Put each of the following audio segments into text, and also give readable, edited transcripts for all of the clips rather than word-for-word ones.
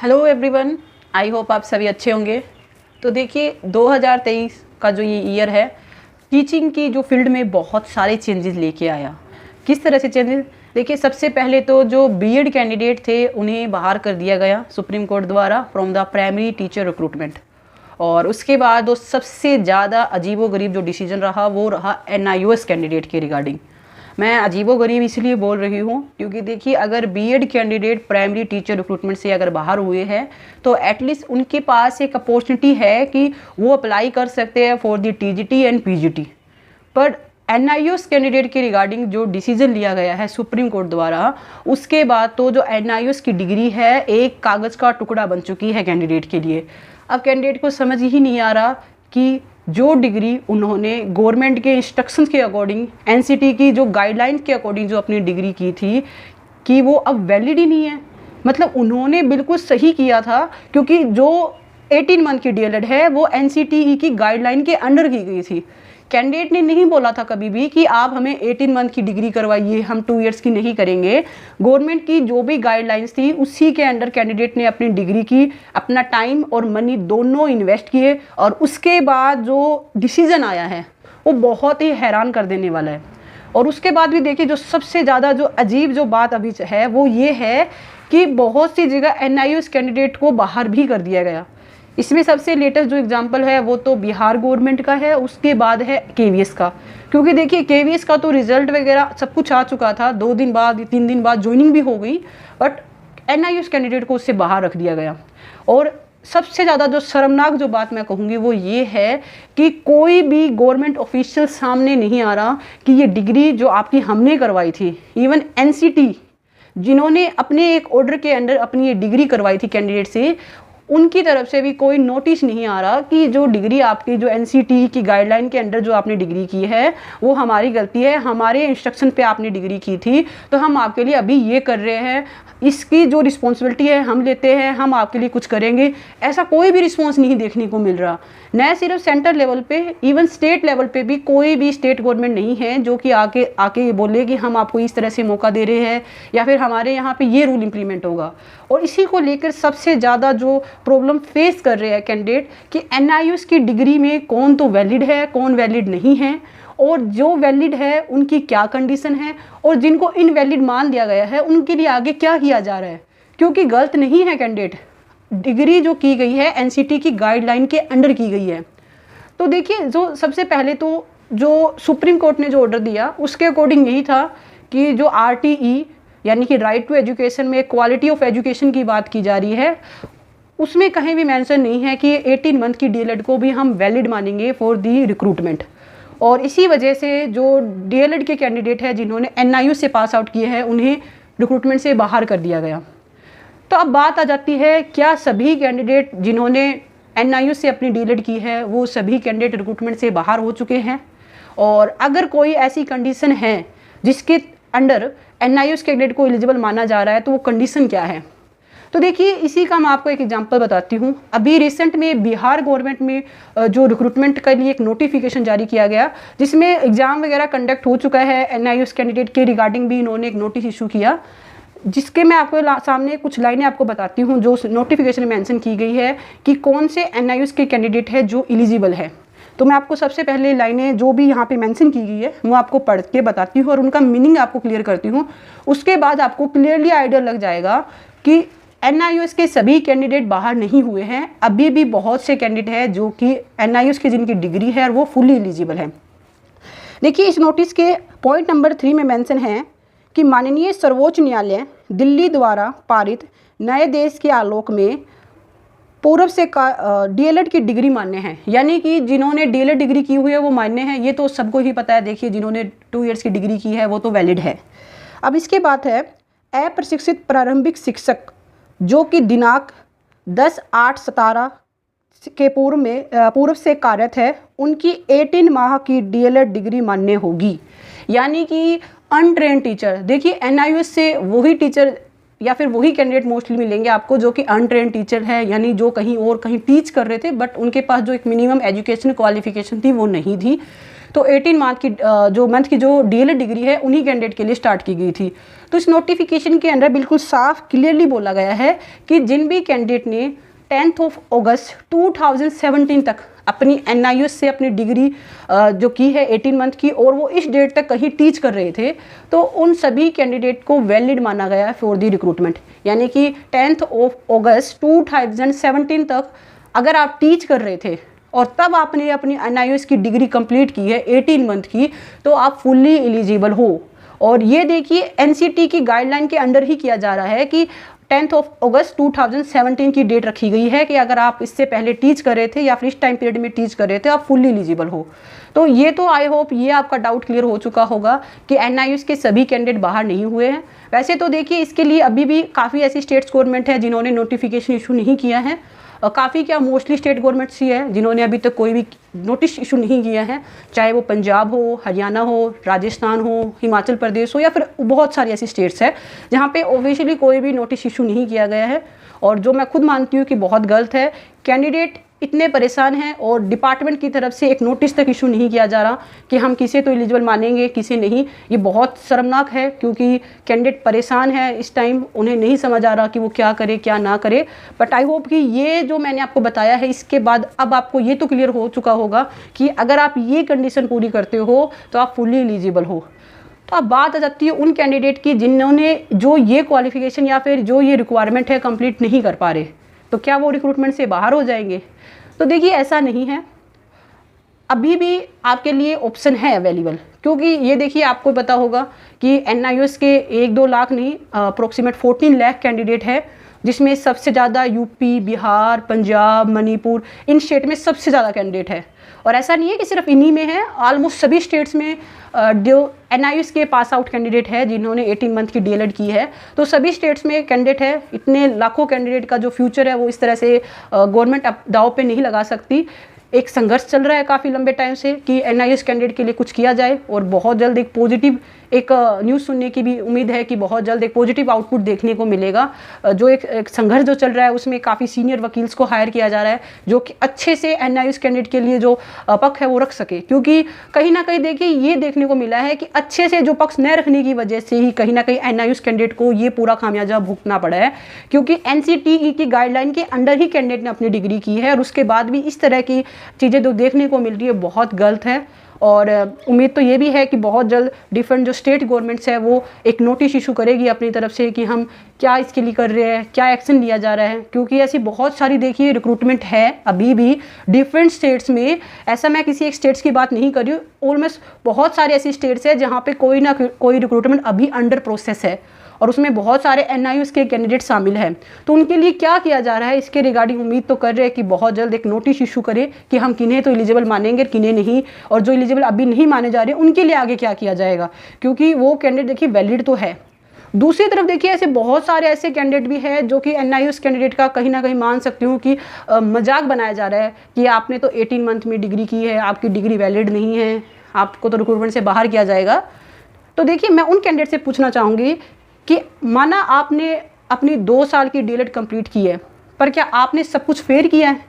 Hello everyone, I hope आप सभी अच्छे होंगे। तो देखिए 2023 का जो ये ईयर है, टीचिंग की जो फील्ड में बहुत सारे चेंजेस लेके आया। किस तरह से चेंजेस? देखिए सबसे पहले तो जो बीएड कैंडिडेट थे उन्हें बाहर कर दिया गया सुप्रीम कोर्ट द्वारा from the primary teacher recruitment. और उसके बाद वो सबसे ज़्यादा अजीबोगरीब जो डिसीजन रहा वो रहा NIOS कैंडिडेट के रिगार्डिंग। मैं अजीबोगरीब इसलिए बोल रही हूँ क्योंकि देखिए अगर BEd candidate primary teacher recruitment से अगर बाहर हुए हैं तो एटलीस्ट उनके पास एक अपॉर्चुनिटी है कि वो अप्लाई कर सकते हैं for the TGT and PGT। पर NIOS कैंडिडेट के रिगार्डिंग जो डिसीजन लिया गया है सुप्रीम कोर्ट द्वारा, उसके बाद तो जो NIOS की डिग्री है एक कागज़ का टुकड़ा बन चुकी है कैंडिडेट के लिए। अब कैंडिडेट को समझ ही नहीं आ रहा कि जो डिग्री उन्होंने गवर्नमेंट के इंस्ट्रक्शंस के अकॉर्डिंग, NCT की जो गाइडलाइन के अकॉर्डिंग जो अपनी डिग्री की थी, कि वो अब वैलिड ही नहीं है। मतलब उन्होंने बिल्कुल सही किया था क्योंकि जो 18 मंथ की DLED है वो NCTE की गाइडलाइन के अंडर की गई थी। कैंडिडेट ने नहीं बोला था कभी भी कि आप हमें 18 मंथ की डिग्री करवाइए, हम 2 इयर्स की नहीं करेंगे। गवर्नमेंट की जो भी गाइडलाइंस थी उसी के अंडर कैंडिडेट ने अपनी डिग्री की, अपना टाइम और मनी दोनों इन्वेस्ट किए, और उसके बाद जो डिसीजन आया है वो बहुत ही हैरान कर देने वाला है। और उसके बाद भी देखिए जो सबसे ज़्यादा जो अजीब जो बात अभी है वो ये है कि बहुत सी जगह NIOS कैंडिडेट को बाहर भी कर दिया गया। इसमें सबसे लेटेस्ट जो एग्जांपल है वो तो बिहार गवर्नमेंट का है, उसके बाद है KVS का। क्योंकि देखिए KVS का तो रिजल्ट वगैरह सब कुछ आ चुका था, 2 दिन बाद 3 दिन बाद ज्वाइनिंग भी हो गई, बट NIOS कैंडिडेट को उससे बाहर रख दिया गया। और सबसे ज़्यादा जो शर्मनाक जो बात मैं कहूँगी वो ये है कि कोई भी गवर्नमेंट ऑफिशियल सामने नहीं आ रहा कि ये डिग्री जो आपकी हमने करवाई थी, इवन NCT जिन्होंने अपने एक ऑर्डर के अंडर अपनी ये डिग्री करवाई थी कैंडिडेट से, उनकी तरफ से भी कोई नोटिस नहीं आ रहा कि जो डिग्री आपकी जो NCT की गाइडलाइन के अंडर जो आपने डिग्री की है वो हमारी गलती है, हमारे इंस्ट्रक्शन पे आपने डिग्री की थी तो हम आपके लिए अभी ये कर रहे हैं, इसकी जो रिस्पॉन्सिबिलिटी है हम लेते हैं, हम आपके लिए कुछ करेंगे। ऐसा कोई भी रिस्पॉन्स नहीं देखने को मिल रहा। न सिर्फ सेंट्रल लेवल पे, इवन स्टेट लेवल पे भी कोई भी स्टेट गवर्नमेंट नहीं है जो कि आके बोले कि हम आपको इस तरह से मौका दे रहे हैं या फिर हमारे यहाँ पे ये रूल इम्प्लीमेंट होगा। और इसी को लेकर सबसे ज़्यादा जो प्रॉब्लम फेस कर रहे हैं कैंडिडेट कि NIOS की डिग्री में कौन तो वैलिड है, कौन वैलिड नहीं है, और जो वैलिड है उनकी क्या कंडीशन है, और जिनको इनवैलिड मान दिया गया है उनके लिए आगे क्या किया जा रहा है। क्योंकि गलत नहीं है कैंडिडेट, डिग्री जो की गई है NCT की गाइडलाइन के अंडर की गई है। तो देखिए जो सबसे पहले तो जो सुप्रीम कोर्ट ने जो ऑर्डर दिया उसके अकॉर्डिंग यही था कि जो RTE यानी कि राइट टू एजुकेशन में क्वालिटी ऑफ एजुकेशन की बात की जा रही है, उसमें कहीं भी मेंशन नहीं है कि 18 मंथ की DLED को भी हम वैलिड मानेंगे फॉर दी रिक्रूटमेंट। और इसी वजह से जो DLED के कैंडिडेट है जिन्होंने NIOS से पास आउट किए हैं उन्हें रिक्रूटमेंट से बाहर कर दिया गया। तो अब बात आ जाती है, क्या सभी कैंडिडेट जिन्होंने NIOS से अपनी DLED की है वो सभी कैंडिडेट रिक्रूटमेंट से बाहर हो चुके हैं? और अगर कोई ऐसी कंडीशन है जिसके अंडर NIOS कैंडिडेट को एलिजिबल माना जा रहा है तो वो कंडीशन क्या है? तो देखिए इसी का मैं आपको एक एग्जांपल बताती हूँ। अभी रिसेंट में बिहार गवर्नमेंट में जो रिक्रूटमेंट के लिए एक नोटिफिकेशन जारी किया गया जिसमें एग्ज़ाम वगैरह कंडक्ट हो चुका है। NIOS कैंडिडेट के रिगार्डिंग भी इन्होंने एक नोटिस इशू किया, जिसके मैं आपको सामने कुछ लाइनें आपको बताती हूँ जो नोटिफिकेशन में मेंशन की गई है कि कौन से NIOS के कैंडिडेट है जो एलिजिबल है। तो मैं आपको सबसे पहले लाइनें जो भी यहाँ पे मेंशन की गई है वो आपको पढ़ के बताती हूँ और उनका मीनिंग आपको क्लियर करती हूँ। उसके बाद आपको क्लियरली आइडिया लग जाएगा कि NIOS के सभी कैंडिडेट बाहर नहीं हुए हैं। अभी भी बहुत से कैंडिडेट हैं जो कि NIOS की जिनकी डिग्री है और वो फुली एलिजिबल है। देखिए इस नोटिस के पॉइंट नंबर 3 में मेंशन है कि माननीय सर्वोच्च न्यायालय दिल्ली द्वारा पारित नए देश के आलोक में पूर्व से DLED की डिग्री मान्य है। यानी कि जिन्होंने DLED डिग्री की हुई है वो मान्य है, ये तो सबको ही पता है। देखिए जिन्होंने 2 इयर्स की डिग्री की है वो तो वैलिड है। अब इसके बाद है अप्रशिक्षित प्रारंभिक शिक्षक जो कि दिनांक 10/8/17 के पूर्व से कार्यरत है, उनकी 18 माह की DLED डिग्री मान्य होगी। यानी कि अनट्रेन टीचर, देखिए NIOS से वही टीचर या फिर वही कैंडिडेट मोस्टली मिलेंगे आपको जो कि अनट्रेन टीचर है, यानी जो कहीं टीच कर रहे थे बट उनके पास जो एक मिनिमम एजुकेशन क्वालिफिकेशन थी वो नहीं थी। तो 18 मंथ की जो डीएलएड डिग्री है उन्हीं कैंडिडेट के लिए स्टार्ट की गई थी। तो इस नोटिफिकेशन के अंदर बिल्कुल साफ क्लियरली बोला गया है कि जिन भी कैंडिडेट ने 10 अगस्त 2017 तक अपनी NIOS से अपनी डिग्री जो की है 18 मंथ की, और वो इस डेट तक कहीं टीच कर रहे थे, तो उन सभी कैंडिडेट को वैलिड माना गया है फॉर दी रिक्रूटमेंट। यानी कि 10 अगस्त 2017 तक अगर आप टीच कर रहे थे और तब आपने अपनी NIOS की डिग्री कंप्लीट की है 18 मंथ की, तो आप फुल्ली एलिजिबल हो। और ये देखिए NCT की गाइडलाइन के अंडर ही किया जा रहा है कि 10 अगस्त 2017 की डेट रखी गई है कि अगर आप इससे पहले टीच कर रहे थे या फिर इस टाइम पीरियड में टीच कर रहे थे, आप फुल्ली एलिजिबल हो। तो ये तो आई होप ये आपका डाउट क्लियर हो चुका होगा कि NIOS के सभी कैंडिडेट बाहर नहीं हुए हैं। वैसे तो देखिए इसके लिए अभी भी काफ़ी ऐसी स्टेट्स गवर्नमेंट है जिन्होंने नोटिफिकेशन इशू नहीं किया है, काफ़ी क्या मोस्टली स्टेट गवर्नमेंट्स ही है जिन्होंने अभी तक कोई भी नोटिस इशू नहीं किया है, चाहे वो पंजाब हो, हरियाणा हो, राजस्थान हो, हिमाचल प्रदेश हो, या फिर बहुत सारी ऐसी स्टेट्स है जहाँ पे ऑफिशियली कोई भी नोटिस इशू नहीं किया गया है। और जो मैं खुद मानती हूँ कि बहुत गलत है। कैंडिडेट इतने परेशान हैं और डिपार्टमेंट की तरफ से एक नोटिस तक इशू नहीं किया जा रहा कि हम किसे तो एलिजिबल मानेंगे किसे नहीं। ये बहुत शर्मनाक है क्योंकि कैंडिडेट परेशान है इस टाइम, उन्हें नहीं समझ आ रहा कि वो क्या करे क्या ना करे। बट आई होप कि ये जो मैंने आपको बताया है इसके बाद अब आपको ये तो क्लियर हो चुका होगा कि अगर आप ये कंडीशन पूरी करते हो तो आप फुल्ली एलिजिबल हो। तो अब बात आ जाती है उन कैंडिडेट की जिन्होंने जो ये क्वालिफिकेशन या फिर जो ये रिक्वायरमेंट है कंप्लीट नहीं कर पा रहे, तो क्या वो रिक्रूटमेंट से बाहर हो जाएंगे? तो देखिए ऐसा नहीं है, अभी भी आपके लिए ऑप्शन है अवेलेबल। क्योंकि ये देखिए आपको पता होगा कि NIOS के 1-2 लाख नहीं, अप्रोक्सीमेट 14 लाख कैंडिडेट है, जिसमें सबसे ज़्यादा यूपी, बिहार, पंजाब, मणिपुर, इन स्टेट में सबसे ज़्यादा कैंडिडेट है। और ऐसा नहीं है कि सिर्फ इन्हीं में है, ऑलमोस्ट सभी स्टेट्स में जो NIOS के पास आउट कैंडिडेट है जिन्होंने 18 मंथ की DLED की है, तो सभी स्टेट्स में कैंडिडेट है। इतने लाखों कैंडिडेट का जो फ्यूचर है वो इस तरह से गवर्नमेंट दाव पे नहीं लगा सकती। एक संघर्ष चल रहा है काफ़ी लंबे टाइम से कि NIOS कैंडिडेट के लिए कुछ किया जाए, और बहुत जल्द एक पॉजिटिव एक न्यूज़ सुनने की भी उम्मीद है कि बहुत जल्द एक पॉजिटिव आउटपुट देखने को मिलेगा। जो एक संघर्ष जो चल रहा है उसमें काफ़ी सीनियर वकील्स को हायर किया जा रहा है जो कि अच्छे से NIOS कैंडिडेट के लिए जो पक्ष है वो रख सके। क्योंकि कहीं ना कहीं देखिए ये देखने को मिला है कि अच्छे से जो पक्ष न रखने की वजह से ही कहीं ना कहीं NIOS कैंडिडेट को ये पूरा खामियाजा भुगतना पड़ा है। क्योंकि NCTE की गाइडलाइन के अंडर ही कैंडिडेट ने अपनी डिग्री की है और उसके बाद भी इस तरह की चीज़ें जो देखने को मिल रही है बहुत गलत है। और उम्मीद तो ये भी है कि बहुत जल्द डिफरेंट जो स्टेट गवर्नमेंट्स है वो एक नोटिस इशू करेगी अपनी तरफ से कि हम क्या इसके लिए कर रहे हैं, क्या एक्शन लिया जा रहा है। क्योंकि ऐसी बहुत सारी देखिए रिक्रूटमेंट है अभी भी डिफरेंट स्टेट्स में। ऐसा मैं किसी एक स्टेट्स की बात नहीं कर रही हूँ, ऑलमोस्ट बहुत सारे ऐसी स्टेट्स है जहाँ पे कोई ना कोई रिक्रूटमेंट अभी अंडर प्रोसेस है और उसमें बहुत सारे NIOS के कैंडिडेट शामिल हैं। तो उनके लिए क्या किया जा रहा है इसके रिगार्डिंग उम्मीद तो कर रहे हैं कि बहुत जल्द एक नोटिस इशू करे कि हम किन्हें तो एलिजिबल मानेंगे किन्हें नहीं, और जो एलिजिबल अभी नहीं माने जा रहे उनके लिए आगे क्या किया जाएगा, क्योंकि वो कैंडिडेट देखिए वैलिड तो है। दूसरी तरफ देखिए ऐसे बहुत सारे ऐसे कैंडिडेट भी हैं जो कि NIOS कैंडिडेट का कहीं ना कहीं मान सकती हूँ कि मजाक बनाया जा रहा है कि आपने तो 18 मंथ में डिग्री की है, आपकी डिग्री वैलिड नहीं है, आपको तो रिक्रूटमेंट से बाहर किया जाएगा। तो देखिए मैं उन कैंडिडेट से पूछना चाहूँगी कि माना आपने अपनी 2 साल की DLED कंप्लीट की है, पर क्या आपने सब कुछ फेयर किया है?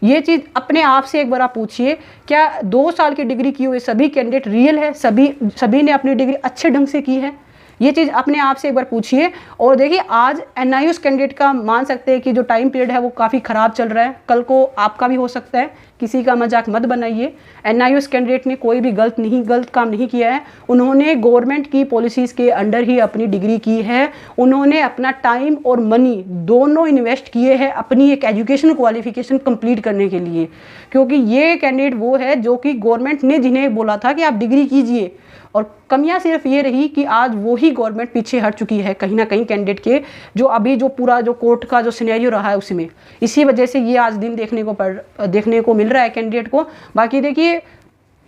ये चीज़ अपने आप से एक बार आप पूछिए, क्या 2 साल की डिग्री की हुए सभी कैंडिडेट रियल है, सभी ने अपनी डिग्री अच्छे ढंग से की है? ये चीज़ अपने आप से एक बार पूछिए। और देखिए आज NIOS कैंडिडेट का मान सकते हैं कि जो टाइम पीरियड है वो काफ़ी ख़राब चल रहा है, कल को आपका भी हो सकता है, किसी का मजाक मत बनाइए। NIOS कैंडिडेट ने कोई भी गलत काम नहीं किया है, उन्होंने गवर्नमेंट की पॉलिसीज़ के अंडर ही अपनी डिग्री की है। उन्होंने अपना टाइम और मनी दोनों इन्वेस्ट किए हैं अपनी एक एजुकेशन क्वालिफिकेशन कंप्लीट करने के लिए। क्योंकि ये कैंडिडेट वो है जो कि गवर्नमेंट ने जिन्हें बोला था कि आप डिग्री कीजिए, और कमियां सिर्फ ये रही कि आज वही गवर्नमेंट पीछे हट चुकी है कहीं ना कहीं कैंडिडेट के, जो अभी जो पूरा जो कोर्ट का जो सिनेरियो रहा है उसमें, इसी वजह से ये आज दिन देखने को मिल रहा है कैंडिडेट को। बाकी देखिए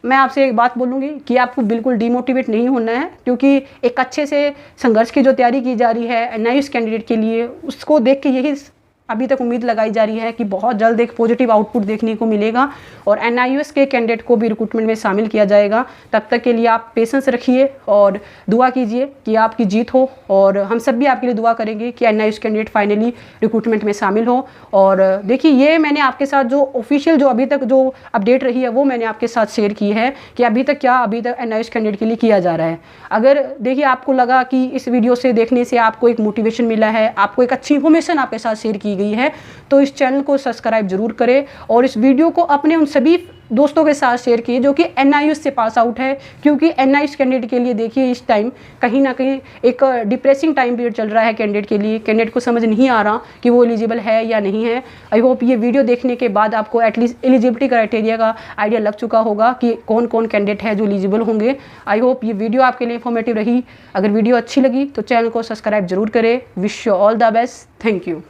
मैं आपसे एक बात बोलूँगी कि आपको बिल्कुल डिमोटिवेट नहीं होना है, क्योंकि एक अच्छे से संघर्ष की जो तैयारी की जा रही है NIOS कैंडिडेट के लिए, उसको देख के यही अभी तक उम्मीद लगाई जा रही है कि बहुत जल्द एक पॉजिटिव आउटपुट देखने को मिलेगा और NIOS के कैंडिडेट को भी रिक्रूटमेंट में शामिल किया जाएगा। तब तक के लिए आप पेशेंस रखिए और दुआ कीजिए कि आपकी जीत हो, और हम सब भी आपके लिए दुआ करेंगे कि NIOS कैंडिडेट फाइनली रिक्रूटमेंट में शामिल हो। और देखिए, ये मैंने आपके साथ जो ऑफिशियल जो अभी तक जो अपडेट रही है वो मैंने आपके साथ शेयर की है कि अभी तक NIOS कैंडिडेट के लिए किया जा रहा है। अगर देखिए आपको लगा कि इस वीडियो से देखने से आपको एक मोटिवेशन मिला है, आपको एक अच्छी इन्फॉर्मेशन आपके साथ शेयर की गई है, तो इस चैनल को सब्सक्राइब जरूर करें और इस वीडियो को अपने उन सभी दोस्तों के साथ शेयर किए जो कि NIOS से पास आउट है, क्योंकि NIOS कैंडिडेट के लिए देखिए इस टाइम कहीं ना कहीं एक डिप्रेसिंग टाइम पीरियड चल रहा है कैंडिडेट के लिए। कैंडिडेट को समझ नहीं आ रहा कि वो एलिजिबल है या नहीं है। आई होप ये वीडियो देखने के बाद आपको एटलीस्ट एलिजिबिलिटी क्राइटेरिया का आइडिया लग चुका होगा कि कौन कौन कैंडिडेट है जो एलिजिबल होंगे। आई होप ये वीडियो आपके लिए इन्फॉर्मेटिव रही। अगर वीडियो अच्छी लगी तो चैनल को सब्सक्राइब जरूर करें। Wish you all the best. Thank you.